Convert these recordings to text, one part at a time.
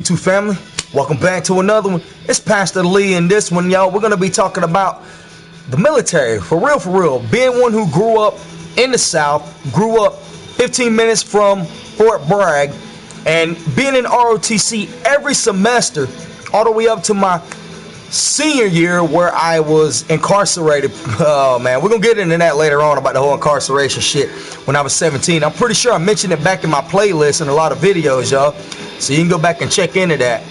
YouTube family? Welcome back to another one. It's Pastor Lee, and this one, y'all, we're gonna be talking about the military. For real. Being one who grew up in the South, grew up 15 minutes from Fort Bragg, and being in ROTC every semester, all the way up to my senior year where I was incarcerated. Oh man, we're gonna get into that later on about the whole incarceration shit when I was 17. I'm pretty sure I mentioned it back in my playlist and a lot of videos, y'all, so you can go back and check into that.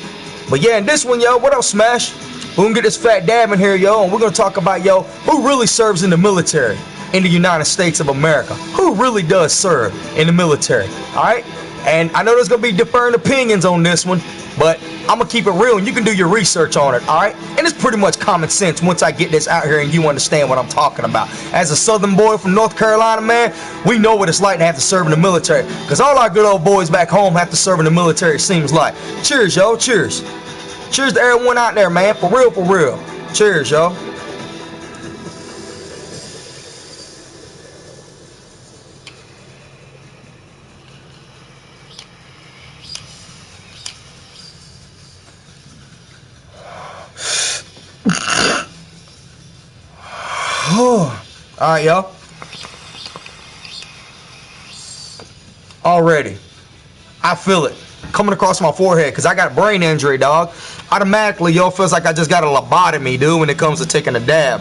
But yeah, in this one, yo, what up, Smash? We're gonna get this fat dab in here, yo, and we're gonna talk about, yo, who really serves in the military in the United States of America. Who really does serve in the military? Alright? And I know there's gonna be different opinions on this one, but I'm gonna keep it real and you can do your research on it, alright? And it's pretty much common sense once I get this out here and you understand what I'm talking about. As a southern boy from North Carolina, man, we know what it's like to have to serve in the military. Because all our good old boys back home have to serve in the military, it seems like. Cheers, yo, cheers. Cheers to everyone out there, man, for real. Cheers, yo. Alright, y'all. Already, I feel it coming across my forehead because I got a brain injury, dog. Automatically, yo, feels like I just got a lobotomy, dude, when it comes to taking a dab.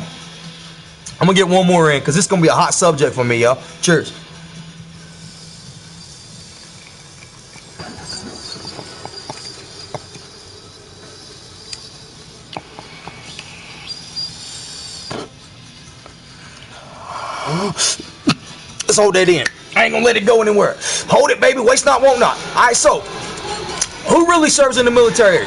I'm gonna get one more in because this is gonna be a hot subject for me, yo. Cheers. Let's hold that in. I ain't gonna let it go anywhere. Hold it, baby. Waste not, want not. Alright, so who really serves in the military?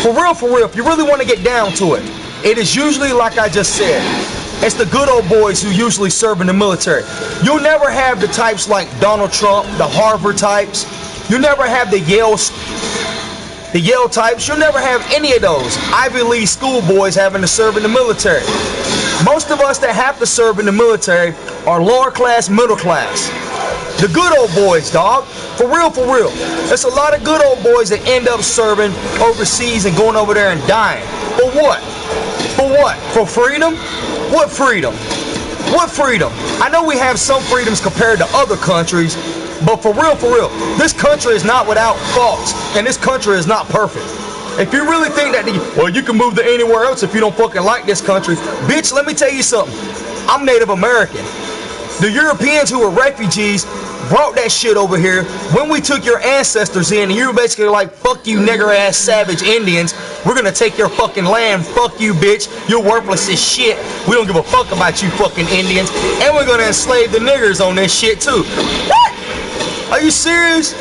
For real, if you really want to get down to it, it is usually like I just said. It's the good old boys who usually serve in the military. You'll never have the types like Donald Trump, the Harvard types. You never have the Yale types. You'll never have any of those Ivy League school boys having to serve in the military. Most of us that have to serve in the military are lower class, middle class. The good old boys, dog. For real. There's a lot of good old boys that end up serving overseas and going over there and dying. For what? For freedom? What freedom? I know we have some freedoms compared to other countries, but for real, this country is not without faults, and this country is not perfect. If you really think that, well, you can move to anywhere else if you don't fucking like this country, bitch, let me tell you something. I'm Native American. The Europeans who were refugees brought that shit over here when we took your ancestors in, and you were basically like, fuck you nigger ass savage Indians, we're gonna take your fucking land, fuck you bitch, you're worthless as shit, we don't give a fuck about you fucking Indians, and we're gonna enslave the niggers on this shit too. What? Are you serious?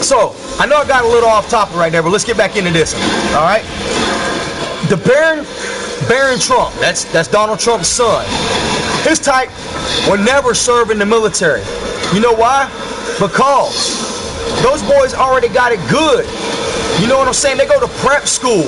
So, I know I got a little off topic right there, but let's get back into this one, alright? The Baron Trump, that's Donald Trump's son. His type will never serve in the military. You know why? Because those boys already got it good. You know what I'm saying? They go to prep school.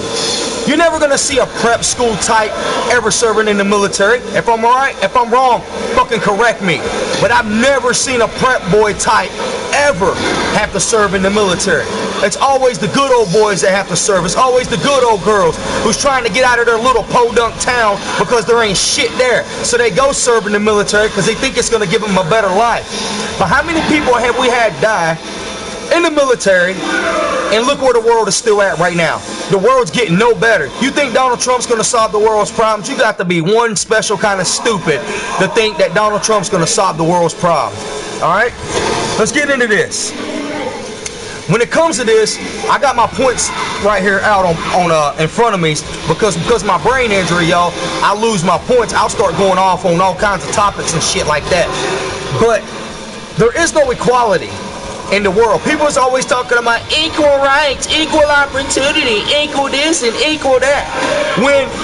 You're never gonna see a prep school type ever serving in the military. If I'm right, if I'm wrong, fucking correct me. But I've never seen a prep boy type ever have to serve in the military. It's always the good old boys that have to serve. It's always the good old girls who's trying to get out of their little podunk town because there ain't shit there. So they go serve in the military because they think it's gonna give them a better life. But how many people have we had die in the military, and look where the world is still at right now? The world's getting no better. You think Donald Trump's gonna solve the world's problems? You got to be one special kind of stupid to think that Donald Trump's gonna solve the world's problems. Alright? Let's get into this. When it comes to this, I got my points right here out on in front of me because of my brain injury, y'all. I lose my points. I'll start going off on all kinds of topics and shit like that. But there is no equality in the world. People is always talking about equal rights, equal opportunity, equal this and equal that.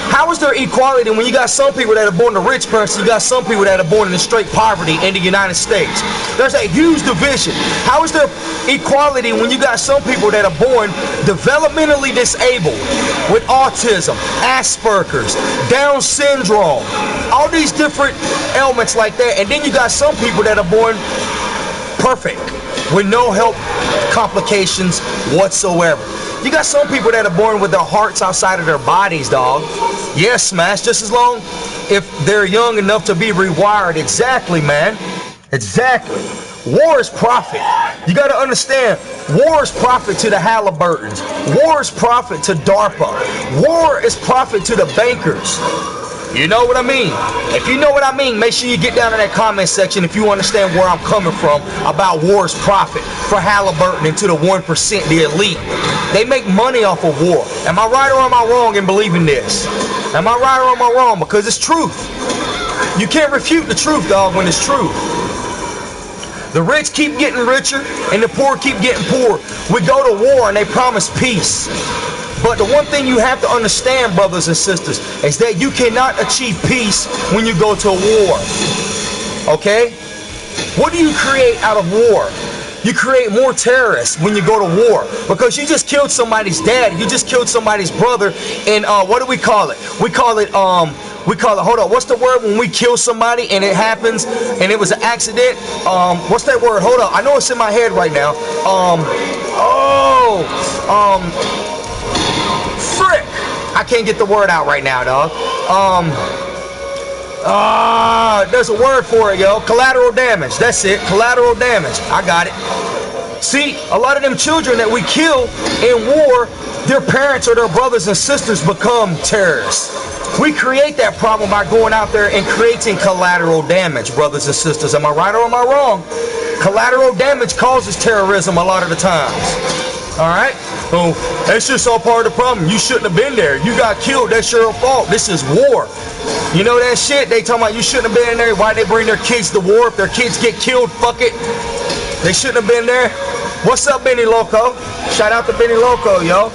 How is there equality when you got some people that are born to rich parents, you got some people that are born in straight poverty in the United States? There's a huge division. How is there equality when you got some people that are born developmentally disabled with autism, Asperger's, Down syndrome, all these different ailments like that, and then you got some people that are born perfect? with no health complications whatsoever. You got some people that are born with their hearts outside of their bodies, dog. Yes, Smash, just as long if they're young enough to be rewired. Exactly, man. Exactly. War is profit. You got to understand, war is profit to the Halliburtons. War is profit to DARPA. War is profit to the bankers. You know what I mean? If you know what I mean, make sure you get down in that comment section if you understand where I'm coming from about war's profit for Halliburton and to the 1%, the elite. They make money off of war. Am I right or am I wrong in believing this? Am I right or am I wrong? Because it's truth. You can't refute the truth, dog, when it's true. The rich keep getting richer and the poor keep getting poorer. We go to war and they promise peace. But the one thing you have to understand, brothers and sisters, is that you cannot achieve peace when you go to a war. Okay? What do you create out of war? You create more terrorists when you go to war, because you just killed somebody's dad, you just killed somebody's brother, and what do we call it? We call it, hold on, what's the word when we kill somebody and it happens and it was an accident? What's that word? Hold on, I know it's in my head right now. Frick! I can't get the word out right now, dog. There's a word for it, yo. Collateral damage. That's it. Collateral damage. I got it. See, a lot of them children that we kill in war, their parents or their brothers and sisters become terrorists. We create that problem by going out there and creating collateral damage, brothers and sisters. Am I right or am I wrong? Collateral damage causes terrorism a lot of the times. Alright? So, that's just all part of the problem. You shouldn't have been there. You got killed. That's your fault. This is war. You know that shit? They talking about you shouldn't have been there. Why they bring their kids to war? If their kids get killed, fuck it. They shouldn't have been there. What's up, Benny Loco? Shout out to Benny Loco, yo.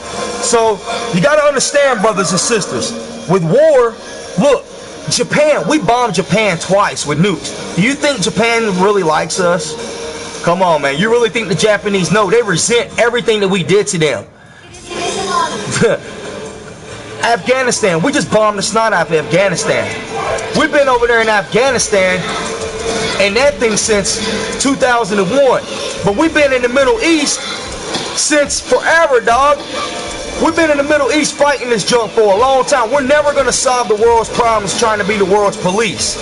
So, you got to understand, brothers and sisters, with war, look, Japan, we bombed Japan twice with nukes. Do you think Japan really likes us? Come on, man. You really think the Japanese know? They resent everything that we did to them. Afghanistan. We just bombed the snot out of Afghanistan. We've been over there in Afghanistan and that thing since 2001. But we've been in the Middle East since forever, dog. We've been in the Middle East fighting this junk for a long time. We're never going to solve the world's problems trying to be the world's police.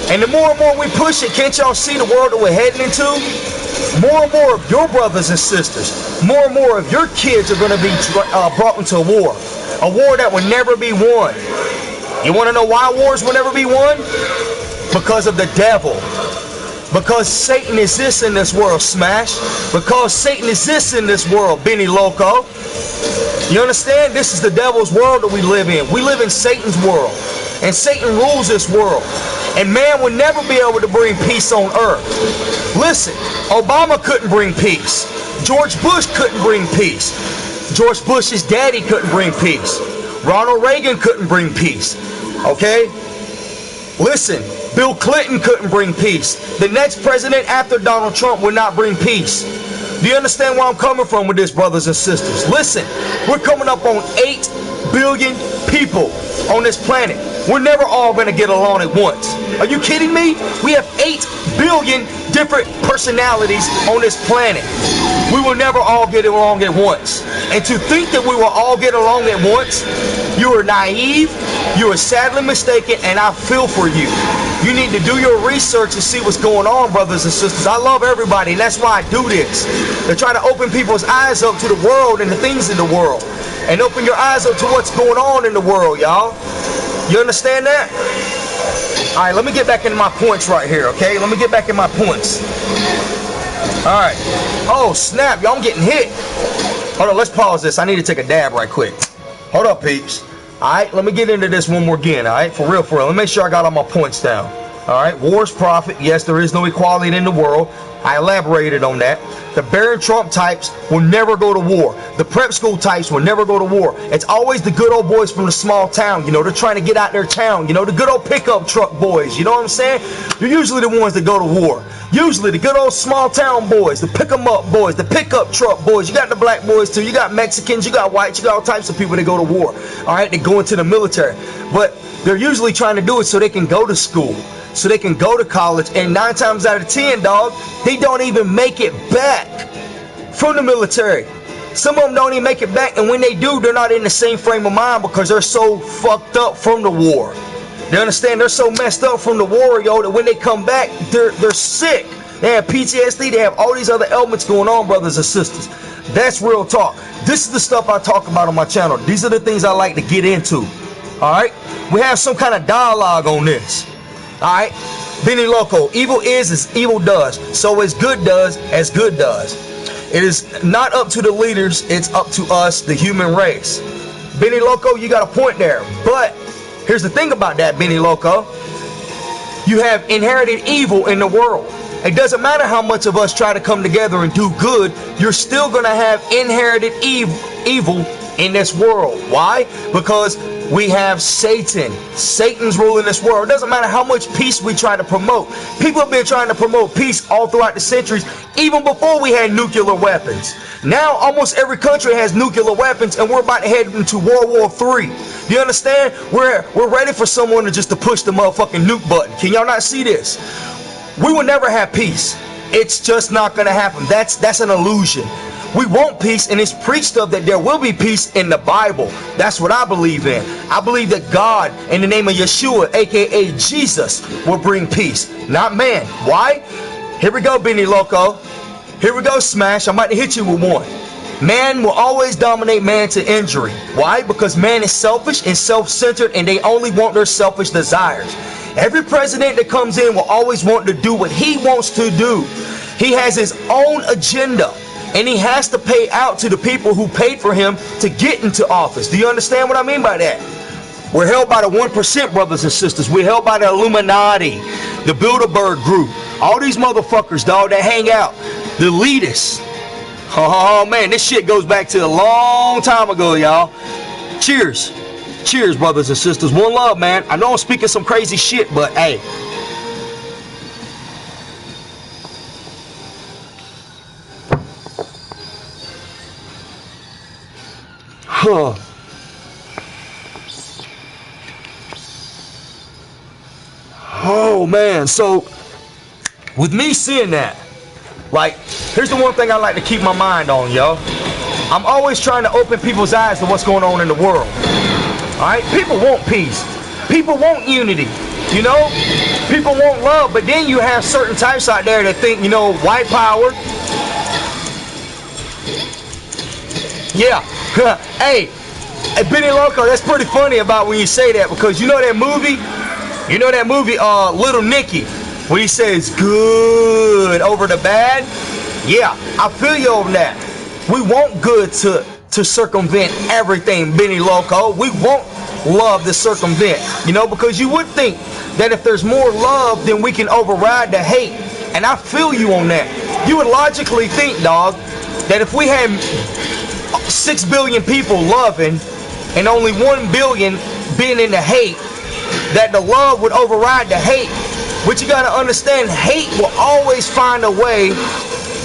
And the more and more we push it, can't y'all see the world that we're heading into? More and more of your brothers and sisters, more and more of your kids are going to be brought into a war that will never be won. You want to know why wars will never be won? Because of the devil. Because Satan exists in this world, Smash. Because Satan exists in this world, Benny Loco. You understand? This is the devil's world that we live in. We live in Satan's world. And Satan rules this world. And man will never be able to bring peace on earth. Listen, Obama couldn't bring peace. George Bush couldn't bring peace. George Bush's daddy couldn't bring peace. Ronald Reagan couldn't bring peace. Okay? Listen, Bill Clinton couldn't bring peace. The next president after Donald Trump will not bring peace. Do you understand where I'm coming from with this, brothers and sisters? Listen, we're coming up on 8 billion people on this planet. We're never all going to get along at once. Are you kidding me? We have 8 billion different personalities on this planet. We will never all get along at once. And to think that we will all get along at once, you are naive, you are sadly mistaken, and I feel for you. You need to do your research and see what's going on, brothers and sisters. I love everybody, and that's why I do this. They're trying to open people's eyes up to the world and the things in the world. And open your eyes up to what's going on in the world, y'all. You understand that? Alright, let me get back into my points right here, okay? Let me get back in my points. Alright. Oh, snap, y'all, I'm getting hit. Hold on, let's pause this. I need to take a dab right quick. Hold up, peeps. Alright, let me get into this one more again, alright? For real, for real. Let me make sure I got all my points down. Alright, war's profit. Yes, there is no equality in the world. I elaborated on that. The Barron Trump types will never go to war. The prep school types will never go to war. It's always the good old boys from the small town. You know, they're trying to get out their town. You know, the good old pickup truck boys. You know what I'm saying? They're usually the ones that go to war. Usually the good old small town boys, the pick 'em up boys, the pickup truck boys. You got the black boys too. You got Mexicans, you got whites, you got all types of people that go to war. All right, they go into the military. But they're usually trying to do it so they can go to school, so they can go to college, and 9 times out of 10, dog, they don't even make it back from the military. Some of them don't even make it back, and when they do, they're not in the same frame of mind because they're so fucked up from the war. You understand? They're so messed up from the war, yo, that when they come back, they're sick. They have PTSD. They have all these other elements going on, brothers and sisters. That's real talk. This is the stuff I talk about on my channel. These are the things I like to get into. All right? We have some kind of dialogue on this. All right? Benny Loco, evil is as evil does. So as good does as good does. It is not up to the leaders. It's up to us, the human race. Benny Loco, you got a point there. But here's the thing about that, Benny Loco. You have inherited evil in the world. It doesn't matter how much of us try to come together and do good, you're still going to have inherited evil in this world. Why? Because we have Satan. Satan's ruling this world. It doesn't matter how much peace we try to promote. People have been trying to promote peace all throughout the centuries, even before we had nuclear weapons. Now almost every country has nuclear weapons, and we're about to head into World War III. You understand? We're ready for someone to push the motherfucking nuke button. Can y'all not see this? We will never have peace. It's just not going to happen. That's an illusion. We want peace, and it's preached of that there will be peace in the Bible. That's what I believe in. I believe that God, in the name of Yeshua, aka Jesus, will bring peace, not man. Why? Here we go, Benny Loco. Here we go, Smash. I'm about to hit you with one. Man will always dominate man to injury. Why? Because man is selfish and self-centered, and they only want their selfish desires. Every president that comes in will always want to do what he wants to do. He has his own agenda, and he has to pay out to the people who paid for him to get into office. Do you understand what I mean by that? We're held by the 1%, brothers and sisters. We're held by the Illuminati, the Bilderberg Group, all these motherfuckers, dog, that hang out, the elitists. Oh man, this shit goes back to a long time ago, y'all. Cheers. Cheers, brothers and sisters. One love, man. I know I'm speaking some crazy shit, but hey. Huh. Oh man, so with me seeing that, like, here's the one thing I like to keep my mind on, yo. I'm always trying to open people's eyes to what's going on in the world. Alright? People want peace. People want unity. You know? People want love. But then you have certain types out there that think, you know, white power. Yeah. Hey, Benny Loco, that's pretty funny about when you say that, because you know that movie? You know that movie, Little Nicky, where he says good over the bad? Yeah, I feel you on that. We want good to circumvent everything, Benny Loco. We want love to circumvent, you know, because you would think that if there's more love, then we can override the hate. And I feel you on that. You would logically think, dog, that if we had 6 billion people loving and only 1 billion being in the hate, that the love would override the hate. But you gotta understand, hate will always find a way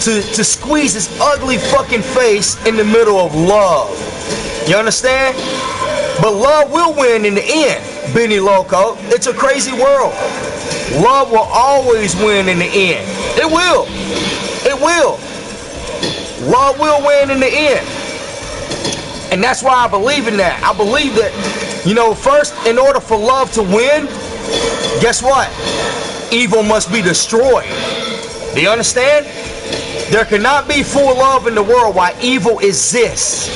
to squeeze its ugly fucking face in the middle of love. You understand? But love will win in the end, Benny Loco. It's a crazy world. Love will always win in the end. It will. It will. Love will win in the end. And that's why I believe in that. I believe that, you know, first, in order for love to win, guess what? Evil must be destroyed. Do you understand? There cannot be full love in the world while evil exists.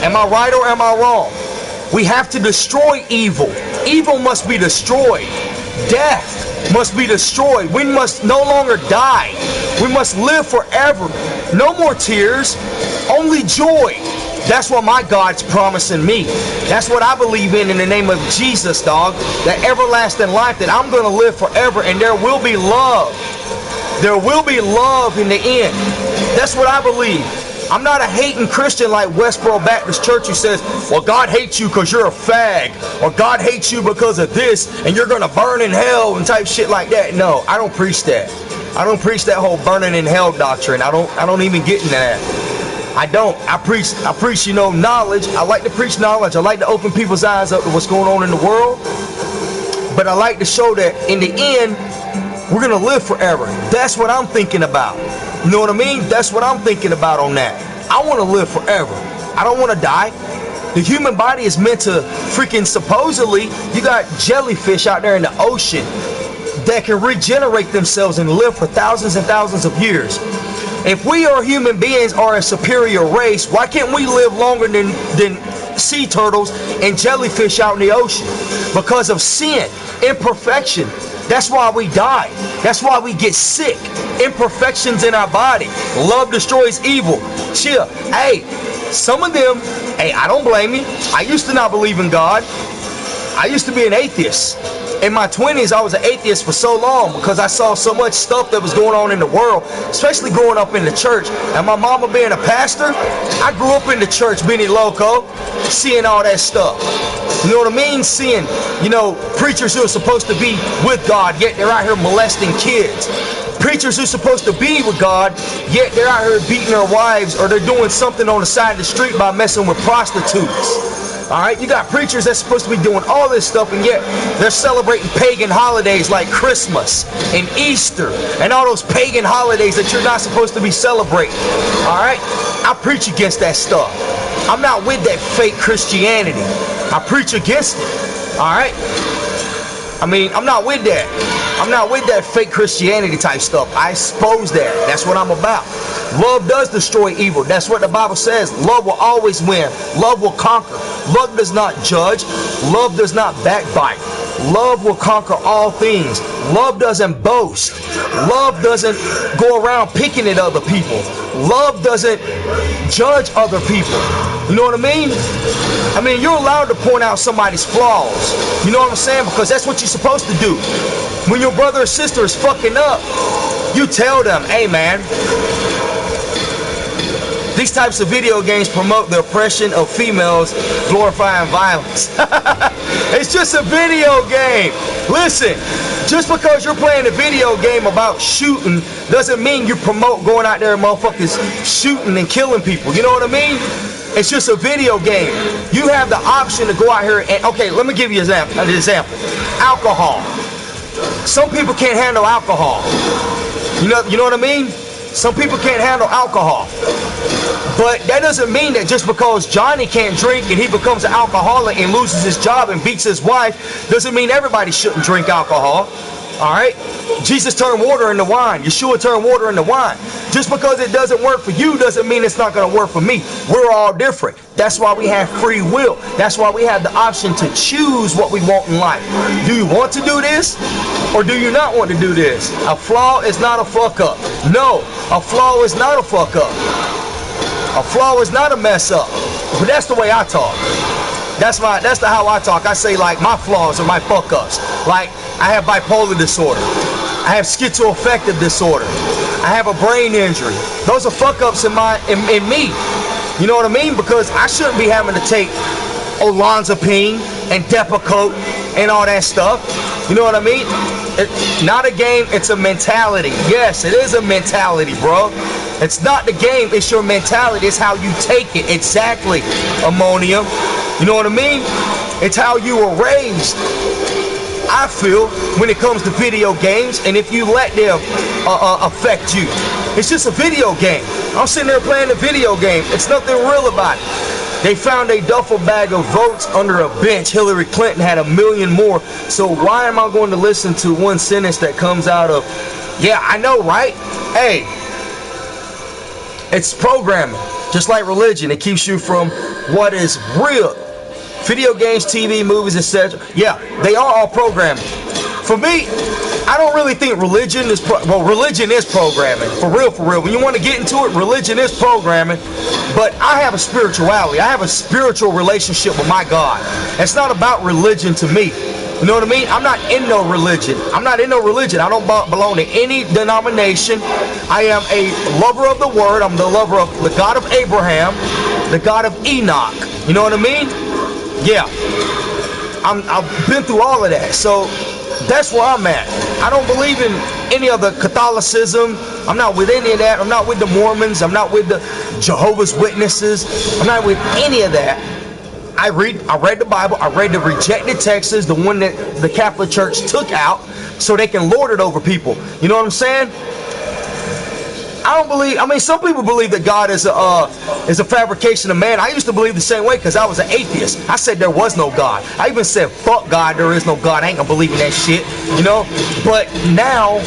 Am I right or am I wrong? We have to destroy evil. Evil must be destroyed. Death must be destroyed. We must no longer die. We must live forever. No more tears, only joy. That's what my God's promising me. That's what I believe in the name of Jesus, dog. That everlasting life, that I'm going to live forever, and there will be love. There will be love in the end. That's what I believe. I'm not a hating Christian like Westboro Baptist Church who says, well, God hates you because you're a fag, or God hates you because of this, and you're going to burn in hell and type shit like that. No, I don't preach that. I don't preach that whole burning in hell doctrine. I don't even get into that. I don't. I preach, you know, knowledge. I like to preach knowledge. I like to open people's eyes up to what's going on in the world. But I like to show that in the end, We're gonna live forever. That's what I'm thinking about. You know what I mean? That's what I'm thinking about on that. I want to live forever. I don't want to die. The human body is meant to freaking, supposedly, you got jellyfish out there in the ocean that can regenerate themselves and live for thousands and thousands of years. If we are human beings are a superior race, why can't we live longer than sea turtles and jellyfish out in the ocean? Because of sin, imperfection. That's why we die. That's why we get sick. Imperfections in our body. Love destroys evil. Chill. Hey, some of them, hey, I don't blame you. I used to not believe in God. I used to be an atheist. In my 20s, I was an atheist for so long because I saw so much stuff that was going on in the world, especially growing up in the church. And my mama being a pastor, I grew up in the church, Benny Loco, seeing all that stuff. You know what I mean? Seeing, you know, preachers who are supposed to be with God, yet they're out here molesting kids. Preachers who are supposed to be with God, yet they're out here beating their wives, or they're doing something on the side of the street by messing with prostitutes. Alright, you got preachers that's supposed to be doing all this stuff, and yet they're celebrating pagan holidays like Christmas and Easter and all those pagan holidays that you're not supposed to be celebrating. Alright, I preach against that stuff. I'm not with that fake Christianity. I preach against it. Alright, I mean, I'm not with that. I'm not with that fake Christianity type stuff. I expose that. That's what I'm about. Love does destroy evil. That's what the Bible says. Love will always win. Love will conquer. Love does not judge. Love does not backbite. Love will conquer all things. Love doesn't boast. Love doesn't go around picking at other people. Love doesn't judge other people. You know what I mean? I mean, you're allowed to point out somebody's flaws. You know what I'm saying? Because that's what you're supposed to do. When your brother or sister is fucking up, you tell them, hey man, these types of video games promote the oppression of females, glorifying violence. It's just a video game. Listen, just because you're playing a video game about shooting doesn't mean you promote going out there and motherfuckers shooting and killing people. You know what I mean? It's just a video game. You have the option to go out here and, okay, let me give you an example. Alcohol. Some people can't handle alcohol. You know what I mean? Some people can't handle alcohol. But that doesn't mean that just because Johnny can't drink and he becomes an alcoholic and loses his job and beats his wife, doesn't mean everybody shouldn't drink alcohol. Alright? Jesus turned water into wine. Yeshua turned water into wine. Just because it doesn't work for you doesn't mean it's not going to work for me. We're all different. That's why we have free will. That's why we have the option to choose what we want in life. Do you want to do this? Or do you not want to do this? A flaw is not a fuck up. No, a flaw is not a fuck up. A flaw is not a mess up. But that's the way I talk. That's how I talk. I say like my flaws are my fuck ups. Like I have bipolar disorder. I have schizoaffective disorder. I have a brain injury. Those are fuck ups in me. You know what I mean? Because I shouldn't be having to take olanzapine and Depakote and all that stuff. You know what I mean? It's not a game, it's a mentality. Yes, it is a mentality, bro. It's not the game, it's your mentality. It's how you take it. Exactly, ammonium. You know what I mean? It's how you were raised, I feel, when it comes to video games, and if you let them affect you. It's just a video game. I'm sitting there playing a video game. It's nothing real about it. They found a duffel bag of votes under a bench. Hillary Clinton had 1 million more. So why am I going to listen to one sentence that comes out of, yeah, I know, right? Hey, it's programming. Just like religion, it keeps you from what is real. Video games, TV, movies, etc. Yeah, they are all programming. For me, I don't really think religion is, religion is programming. For real, for real. When you want to get into it, religion is programming. But I have a spirituality. I have a spiritual relationship with my God. It's not about religion to me. You know what I mean? I'm not in no religion. I'm not in no religion. I don't belong to any denomination. I am a lover of the word. I'm the lover of the God of Abraham, the God of Enoch. You know what I mean? Yeah. I've been through all of that. So that's where I'm at. I don't believe in any of the Catholicism. I'm not with any of that. I'm not with the Mormons. I'm not with the Jehovah's Witnesses. I'm not with any of that. I read the Bible. I read the rejected texts, the one that the Catholic Church took out, so they can lord it over people. You know what I'm saying? I don't believe. I mean, some people believe that God is a fabrication of man. I used to believe the same way because I was an atheist. I said there was no God. I even said, "Fuck God, there is no God." I ain't gonna believe in that shit, you know. But now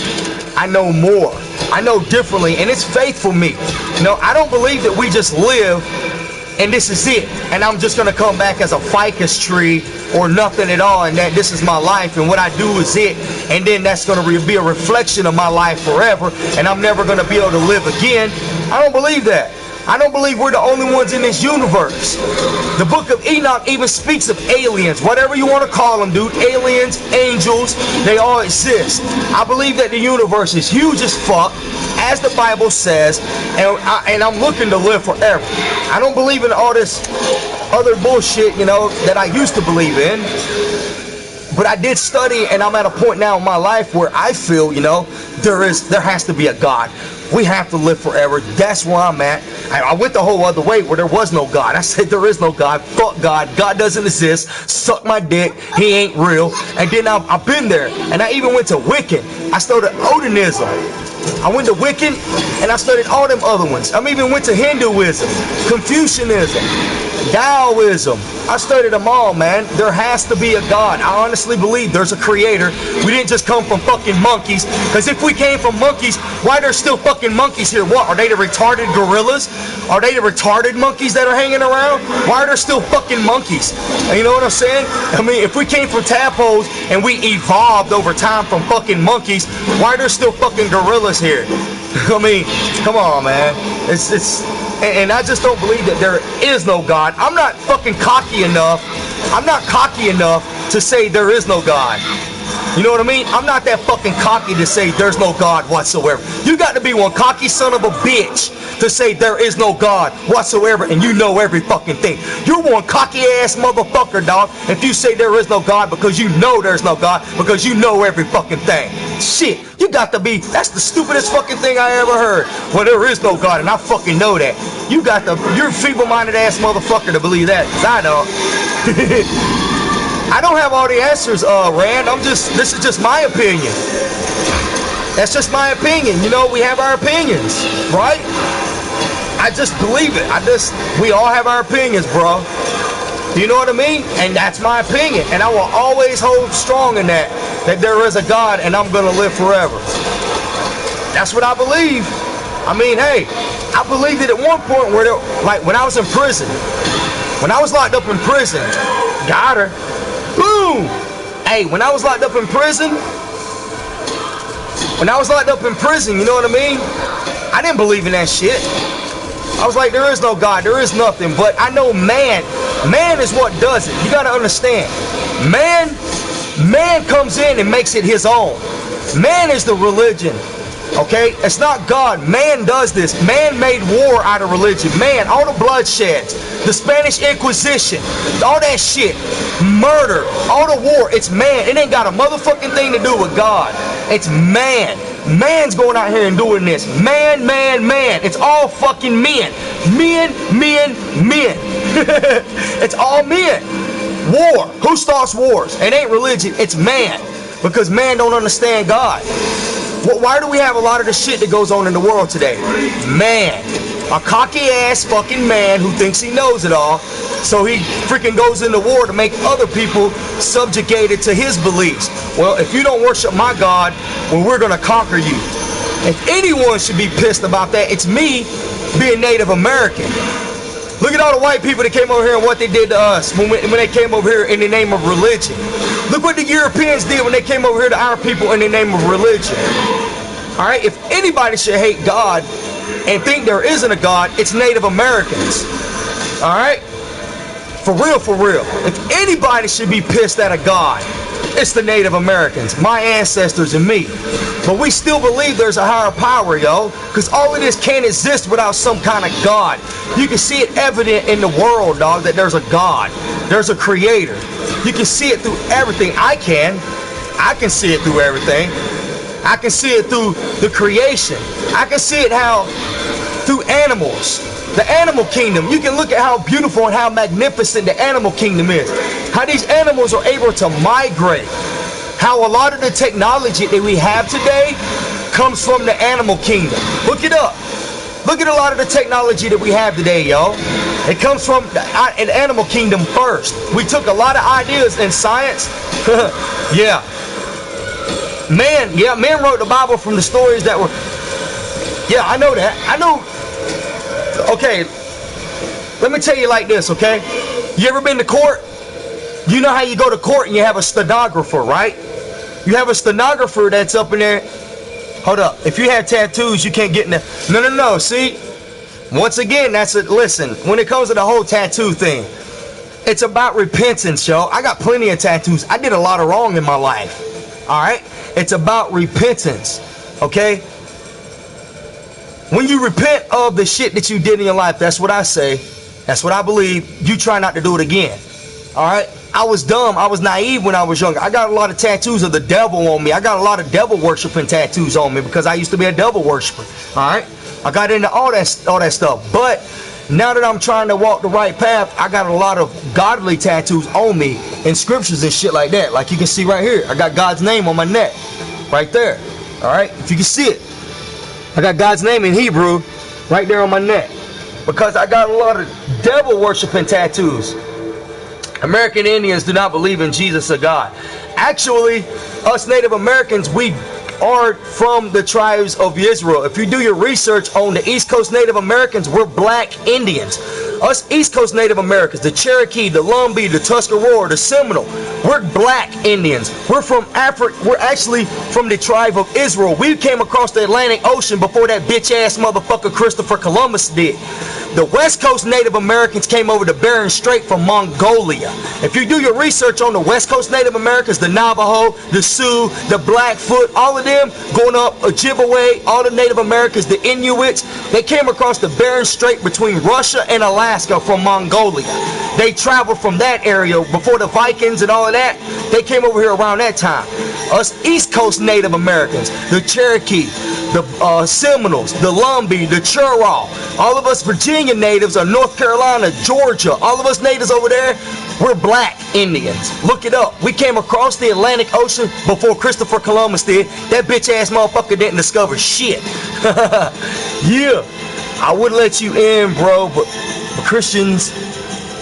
I know more. I know differently, and it's faith for me. You know, I don't believe that we just live and this is it, and I'm just gonna come back as a ficus tree or nothing at all, and that this is my life and what I do is it, and then that's gonna be a reflection of my life forever, and I'm never gonna be able to live again. I don't believe that. I don't believe we're the only ones in this universe. The book of Enoch even speaks of aliens, whatever you want to call them, dude. Aliens, angels, they all exist. I believe that the universe is huge as fuck, as the Bible says, and I'm looking to live forever. I don't believe in all this other bullshit, you know, that I used to believe in. But I did study, and I'm at a point now in my life where I feel, you know, there has to be a God. We have to live forever. That's where I'm at. I went the whole other way where there was no God. I said there is no God. Fuck God. God doesn't exist. Suck my dick. He ain't real. And then I've been there. And I even went to Wiccan. I studied Odinism. I went to Wiccan, and I studied all them other ones. I even went to Hinduism, Confucianism, Taoism. I studied them all, man. There has to be a God. I honestly believe there's a creator. We didn't just come from fucking monkeys. Because if we came from monkeys, why are there still fucking monkeys here? What, are they the retarded gorillas? Are they the retarded monkeys that are hanging around? Why are there still fucking monkeys? You know what I'm saying? I mean, if we came from tadpoles and we evolved over time from fucking monkeys, why are there still fucking gorillas here? I mean, come on, man. And I just don't believe that there is no God. I'm not fucking cocky enough. I'm not cocky enough to say there is no God. You know what I mean? I'm not that fucking cocky to say there's no God whatsoever. You got to be one cocky son of a bitch to say there is no God whatsoever and you know every fucking thing. You're one cocky ass motherfucker, dog, if you say there is no God because you know there's no God because you know every fucking thing. Shit, you got to be, that's the stupidest fucking thing I ever heard. Well, there is no God and I fucking know that. You're a feeble-minded ass motherfucker to believe that, 'cause I don't. I don't have all the answers, Rand. This is just my opinion. That's just my opinion. You know, we have our opinions, right? I just believe it. We all have our opinions, bro. You know what I mean? And that's my opinion. And I will always hold strong in that there is a God and I'm going to live forever. That's what I believe. I mean, hey, I believed it at one point where, like, when I was in prison, when I was locked up in prison, got her. Boom! Hey, when I was locked up in prison, you know what I mean? I didn't believe in that shit. I was like, there is no God, there is nothing. But I know man is what does it. You gotta understand. Man comes in and makes it his own. Man is the religion. Okay? It's not God. Man does this. Man made war out of religion. Man, all the bloodsheds, the Spanish Inquisition, all that shit, murder, all the war, it's man. It ain't got a motherfucking thing to do with God. It's man. Man's going out here and doing this. Man. It's all fucking men. Men. It's all men. War. Who starts wars? It ain't religion. It's man. Because man don't understand God. Why do we have a lot of the shit that goes on in the world today? Man. A cocky ass fucking man who thinks he knows it all. So he freaking goes into war to make other people subjugated to his beliefs. Well, if you don't worship my God, well, we're going to conquer you. If anyone should be pissed about that, it's me being Native American. Look at all the white people that came over here and what they did to us when they came over here in the name of religion. Look what the Europeans did when they came over here to our people in the name of religion. Alright, if anybody should hate God and think there isn't a God, it's Native Americans. Alright? For real. If anybody should be pissed at a God, it's the Native Americans, my ancestors and me. But we still believe there's a higher power, yo. Because all of this can't exist without some kind of God. You can see it evident in the world, dog, that there's a God. There's a creator. You can see it through everything. I can see it through everything. I can see it through the creation. I can see it how through animals. The animal kingdom. You can look at how beautiful and how magnificent the animal kingdom is. How these animals are able to migrate. How a lot of the technology that we have today comes from the animal kingdom. Look it up. Look at a lot of the technology that we have today, y'all. It comes from an animal kingdom first. We took a lot of ideas in science. Yeah. Man wrote the Bible from the stories that were... Yeah, I know that. I know... Okay, let me tell you like this, okay? You ever been to court? You know how you go to court and you have a stenographer, right? You have a stenographer that's up in there. Hold up. If you have tattoos, you can't get in there. No. See? Once again, listen, when it comes to the whole tattoo thing, it's about repentance, yo. I got plenty of tattoos. I did a lot of wrong in my life. All right? It's about repentance, okay? When you repent of the shit that you did in your life, that's what I say. That's what I believe. You try not to do it again. All right? I was dumb. I was naive when I was younger. I got a lot of tattoos of the devil on me. I got a lot of devil worshiping tattoos on me because I used to be a devil worshiper. All right? I got into all that stuff. But now that I'm trying to walk the right path, I got a lot of godly tattoos on me and scriptures and shit like that. Like you can see right here. I got God's name on my neck. Right there. All right? If you can see it. I got God's name in Hebrew right there on my neck. Because I got a lot of devil worshiping tattoos. American Indians do not believe in Jesus or God. Actually, us Native Americans, we are from the tribes of Israel. If you do your research on the East Coast Native Americans, we're black Indians. Us East Coast Native Americans, the Cherokee, the Lumbee, the Tuscarora, the Seminole, we're black Indians. We're from Africa. We're actually from the tribe of Israel. We came across the Atlantic Ocean before that bitch-ass motherfucker Christopher Columbus did. The West Coast Native Americans came over the Bering Strait from Mongolia. If you do your research on the West Coast Native Americans, the Navajo, the Sioux, the Blackfoot, all of them going up Ojibwe, all the Native Americans, the Inuits, they came across the Bering Strait between Russia and Alaska from Mongolia. They traveled from that area before the Vikings and all of that. They came over here around that time. Us East Coast Native Americans, the Cherokee, the Seminoles, the Lumbee, the Churraw, all of us Virginia natives of North Carolina, Georgia, all of us natives over there, we're black Indians. Look it up. We came across the Atlantic Ocean before Christopher Columbus did. That bitch ass motherfucker didn't discover shit. Yeah, I would let you in, bro, but Christians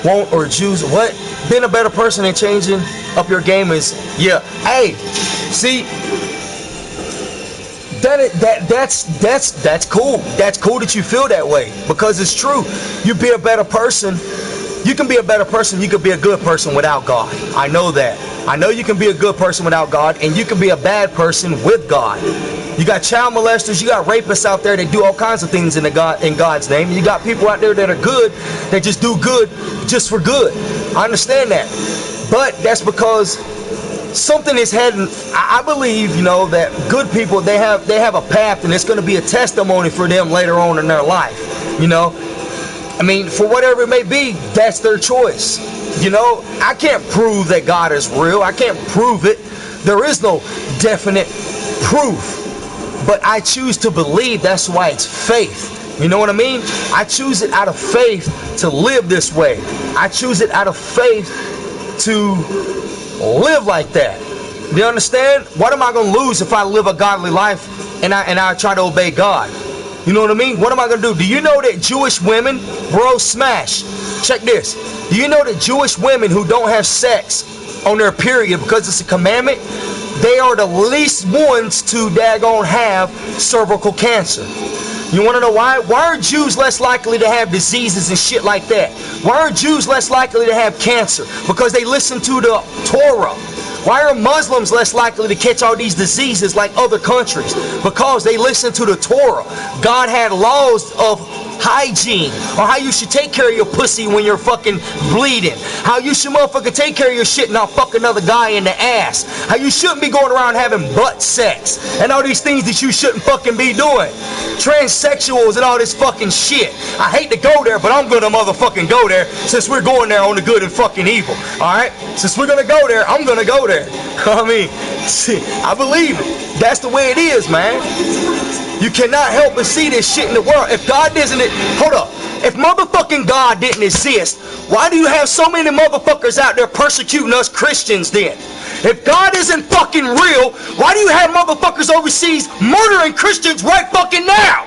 won't, or Jews, what? Being a better person and changing up your game is, yeah. Hey, see, that's cool. That's cool that you feel that way, because it's true. You be a better person. You can be a better person. You can be a good person without God. I know that. I know you can be a good person without God, and you can be a bad person with God. You got child molesters. You got rapists out there that do all kinds of things in God's name. You got people out there that are good, that just do good just for good. I understand that, but that's because something is heading. I believe, you know, that good people, they have a path, and it's going to be a testimony for them later on in their life. You know, I mean, for whatever it may be, that's their choice. You know, I can't prove that God is real. I can't prove it. There is no definite proof. But I choose to believe. That's why it's faith. You know what I mean? I choose it out of faith to live this way. I choose it out of faith to live like that. You understand? What am I going to lose if I live a godly life and I try to obey God? You know what I mean? What am I going to do? Do you know that Jewish women, bro, smash. Check this. Do you know that Jewish women who don't have sex on their period because it's a commandment, they are the least ones to daggone have cervical cancer? You want to know why? Why are Jews less likely to have diseases and shit like that? Why are Jews less likely to have cancer? Because they listen to the Torah. Why are Muslims less likely to catch all these diseases like other countries? Because they listen to the Torah. God had laws of hygiene, or how you should take care of your pussy when you're fucking bleeding, how you should motherfucking take care of your shit and not fuck another guy in the ass, how you shouldn't be going around having butt sex and all these things that you shouldn't fucking be doing, transsexuals and all this fucking shit. I hate to go there, but I'm gonna motherfucking go there since we're going there on the good and fucking evil. Alright, since we're gonna go there, I'm gonna go there. I mean, see, I believe it. That's the way it is, man. You cannot help but see this shit in the world. If God doesn't, hold up. If motherfucking God didn't exist, why do you have so many motherfuckers out there persecuting us Christians then? If God isn't fucking real, why do you have motherfuckers overseas murdering Christians right fucking now?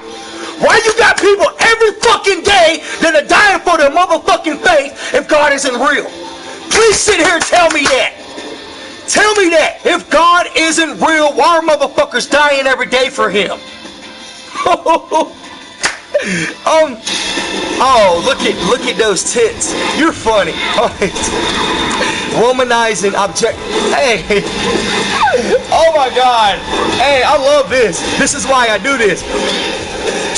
Why you got people every fucking day that are dying for their motherfucking faith if God isn't real? Please sit here and tell me that. Tell me that. If God isn't real, why are motherfuckers dying every day for him? Oh, look at those tits. You're funny. Womanizing object. Hey. Oh my God. Hey, I love this. This is why I do this.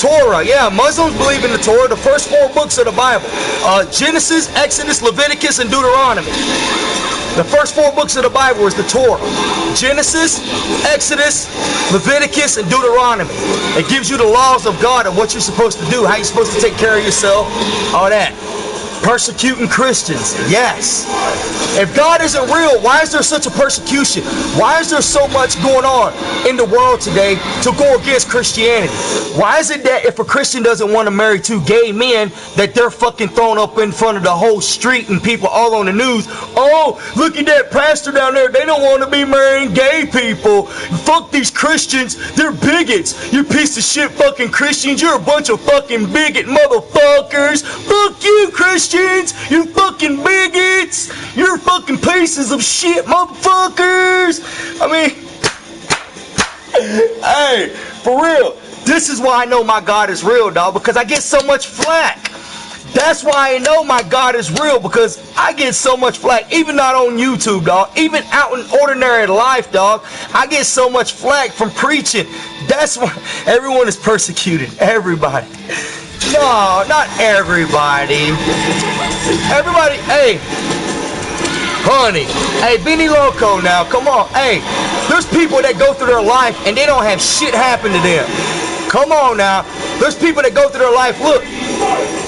Torah, yeah, Muslims believe in the Torah, the first 4 books of the Bible. Genesis, Exodus, Leviticus, and Deuteronomy. The first 4 books of the Bible is the Torah. Genesis, Exodus, Leviticus, and Deuteronomy. It gives you the laws of God and what you're supposed to do, how you're supposed to take care of yourself, all that. Persecuting Christians, yes. If God isn't real, why is there such a persecution? Why is there so much going on in the world today to go against Christianity? Why is it that if a Christian doesn't want to marry 2 gay men, that they're fucking thrown up in front of the whole street and people all on the news? Oh, look at that pastor down there. They don't want to be marrying gay people. Fuck these Christians. They're bigots. You piece of shit fucking Christians. You're a bunch of fucking bigot motherfuckers. Fuck you, Christians. You fucking bigots. You're fucking pieces of shit motherfuckers. I mean, hey, for real. This is why I know my God is real, dog, because I get so much flack. That's why I know my God is real, because I get so much flack, even not on YouTube, dog, even out in ordinary life, dog. I get so much flack from preaching. That's why everyone is persecuted. Everybody. No, not everybody. Everybody, hey, honey, hey, Benny Loco now, come on. Hey, there's people that go through their life and they don't have shit happen to them. Come on now. There's people that go through their life. Look,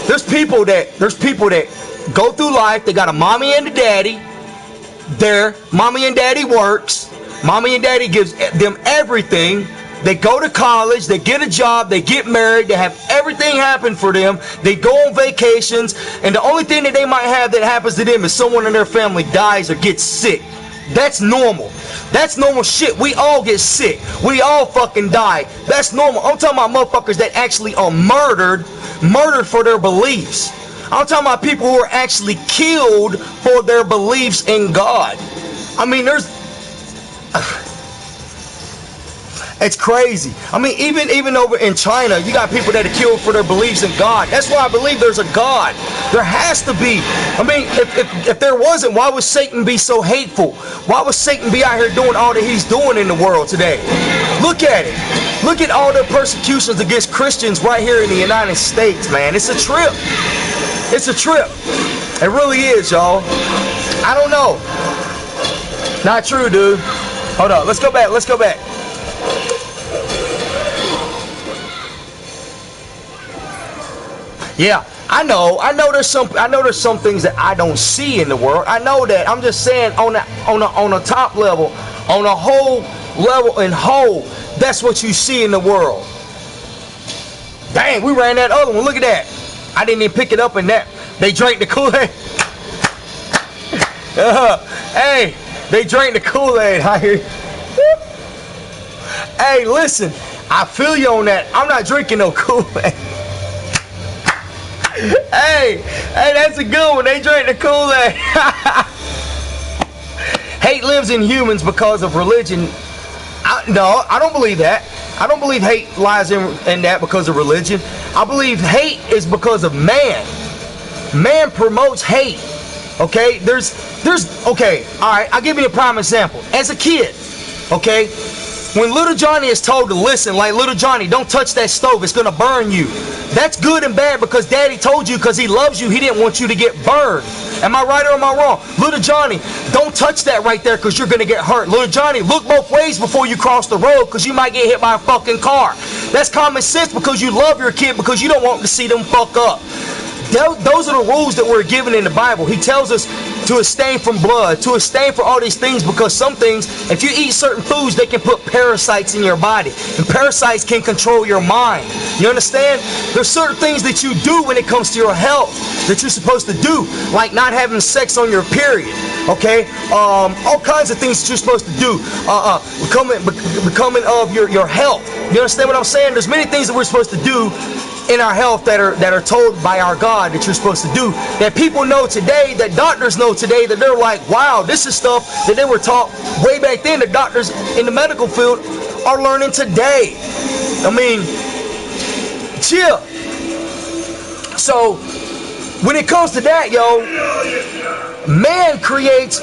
there's people that go through life. They got a mommy and a daddy. Their mommy and daddy works. Mommy and daddy gives them everything. They go to college, they get a job, they get married, they have everything happen for them. They go on vacations, and the only thing that they might have that happens to them is someone in their family dies or gets sick. That's normal. That's normal shit. We all get sick. We all fucking die. That's normal. I'm talking about motherfuckers that actually are murdered for their beliefs. I'm talking about people who are actually killed for their beliefs in God. I mean, it's crazy. I mean, even over in China, you got people that are killed for their beliefs in God. That's why I believe there's a God. There has to be. I mean, if there wasn't, why would Satan be so hateful? Why would Satan be out here doing all that he's doing in the world today? Look at it. Look at all the persecutions against Christians right here in the United States, man. It's a trip. It's a trip. It really is, y'all. I don't know. Not true, dude. Hold on. Let's go back. Let's go back. Yeah, I know there's some things that I don't see in the world. I know that. I'm just saying on a top level, on a whole level and whole, that's what you see in the world. Dang, we ran that other one. Look at that. I didn't even pick it up in that. They drank the Kool-Aid. Hey, they drank the Kool-Aid. I hear you. Hey, listen, I feel you on that. I'm not drinking no Kool-Aid. Hey, that's a good one. They drank the Kool-Aid. Hate lives in humans because of religion. No, I don't believe that. I don't believe hate lies in that because of religion. I believe hate is because of man. Man promotes hate. Okay, okay, all right, I'll give you a prime example. As a kid, okay, when little Johnny is told to listen, like, little Johnny, don't touch that stove, it's gonna burn you. That's good and bad because daddy told you because he loves you, he didn't want you to get burned. Am I right or am I wrong? Little Johnny, don't touch that right there because you're gonna get hurt. Little Johnny, look both ways before you cross the road because you might get hit by a fucking car. That's common sense because you love your kid because you don't want to see them fuck up. Those are the rules that we're given in the Bible. He tells us to abstain from blood, to abstain for all these things, because some things, if you eat certain foods, they can put parasites in your body, and parasites can control your mind. You understand? There's certain things that you do when it comes to your health that you're supposed to do, like not having sex on your period. Okay, all kinds of things that you're supposed to do, becoming of your health. You understand what I'm saying? There's many things that we're supposed to do in our health that are told by our God that you're supposed to do, that people know today, that doctors know today, that they're like, wow, this is stuff that they were taught way back then. The doctors in the medical field are learning today. I mean, chill. So when it comes to that, yo, man creates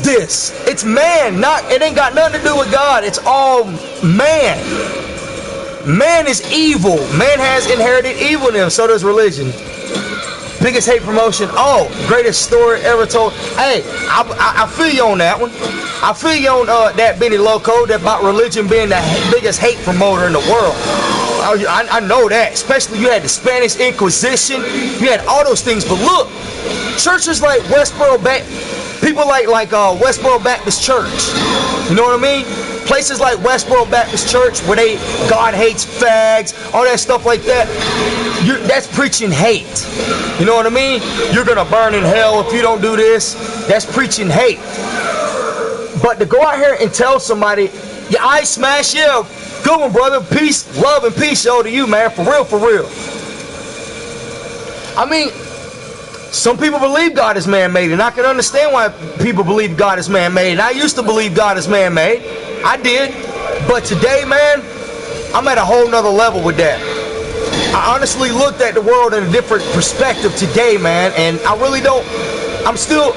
this. It's man, it ain't got nothing to do with God. It's all man. Man is evil. Man has inherited evil in him. So does religion. Biggest hate promotion. Oh, greatest story ever told. Hey, I feel you on that one. I feel you on that Benny Loco, that about religion being the biggest hate promoter in the world. I know that. Especially you had the Spanish Inquisition. You had all those things. But look, churches like Westboro people like Westboro Baptist Church. You know what I mean? Places like Westboro Baptist Church where God hates fags, all that stuff like that. That's preaching hate. You know what I mean? You're going to burn in hell if you don't do this. That's preaching hate. But to go out here and tell somebody, your eyes smash, yeah, good one, brother. Peace, love, and peace, yo, to you, man. For real, for real. I mean, some people believe God is man-made, and I can understand why people believe God is man-made. And I used to believe God is man-made. I did. But today, man, I'm at a whole nother level with that. I honestly looked at the world in a different perspective today, man, and I really don't. I'm still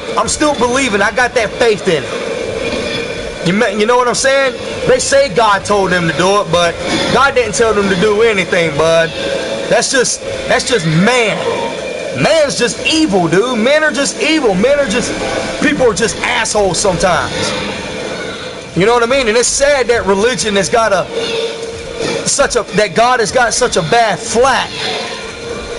believing. I got that faith in it. You know what I'm saying? They say God told them to do it, but God didn't tell them to do anything, bud. That's just man. Man's just evil, dude. Men are just evil. People are just assholes sometimes. You know what I mean? And it's sad that religion has got that God has got such a bad flack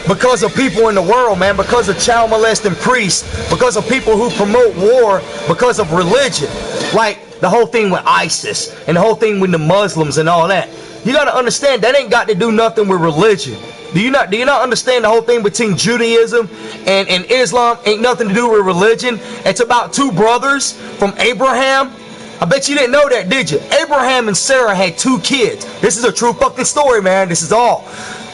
because of people in the world, man, because of child molesting priests, because of people who promote war, because of religion. Like the whole thing with ISIS and the whole thing with the Muslims and all that. You got to understand that ain't got to do nothing with religion. Do you not understand the whole thing between Judaism and Islam ain't nothing to do with religion? It's about two brothers from Abraham. I bet you didn't know that, did you? Abraham and Sarah had 2 kids. This is a true fucking story, man. This is all.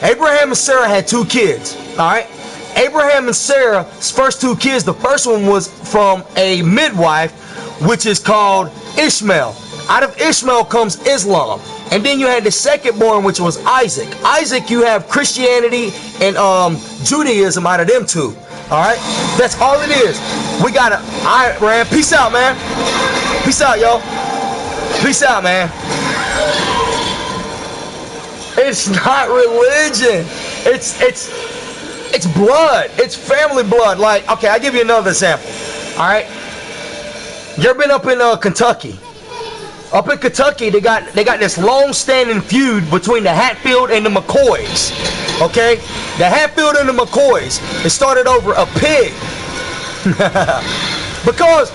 Abraham and Sarah had 2 kids. All right? Abraham and Sarah's first 2 kids, the first one was from a midwife, which is called Ishmael. Out of Ishmael comes Islam. And then you had the second born, which was Isaac. Isaac, you have Christianity and Judaism out of them 2. All right? That's all it is. We got to... All right, Ram. Peace out, man. Peace out, yo. Peace out, man. It's not religion. It's blood. It's family blood. Like, okay, I'll give you another example. All right? You ever been up in Kentucky? Up in Kentucky, they got this long-standing feud between the Hatfield and the McCoys. Okay? The Hatfield and the McCoys. It started over a pig. Because,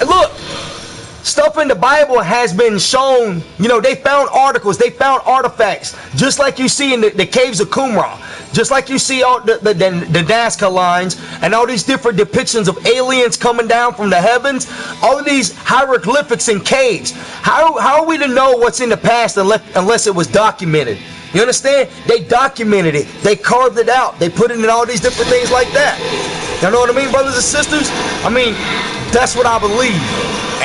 look, stuff in the Bible has been shown. You know, they found articles, they found artifacts, just like you see in the caves of Qumran, just like you see all the Nazca lines and all these different depictions of aliens coming down from the heavens. All of these hieroglyphics in caves. How are we to know what's in the past unless it was documented? You understand? They documented it. They carved it out. They put it in all these different things like that. You know what I mean, brothers and sisters? I mean, that's what I believe.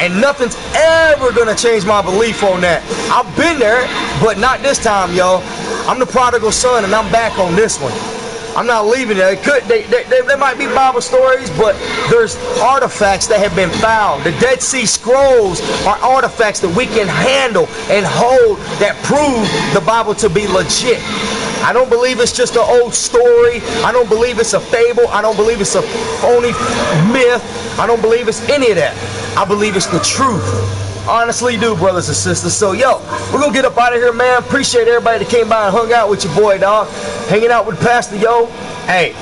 And nothing's ever going to change my belief on that. I've been there, but not this time, yo. I'm the prodigal son, and I'm back on this one. I'm not leaving it. There might be Bible stories, but there's artifacts that have been found. The Dead Sea Scrolls are artifacts that we can handle and hold that prove the Bible to be legit. I don't believe it's just an old story. I don't believe it's a fable. I don't believe it's a phony myth. I don't believe it's any of that. I believe it's the truth. Honestly do, brothers and sisters. So, yo, we're going to get up out of here, man. Appreciate everybody that came by and hung out with your boy, dog. Hanging out with Pastor, yo. Hey,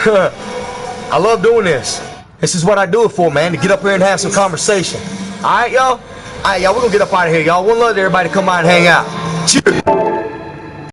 I love doing this. This is what I do it for, man, to get up here and have some conversation. All right, y'all? All right, y'all, we're going to get up out of here, y'all. One love to everybody to come out and hang out. Cheers.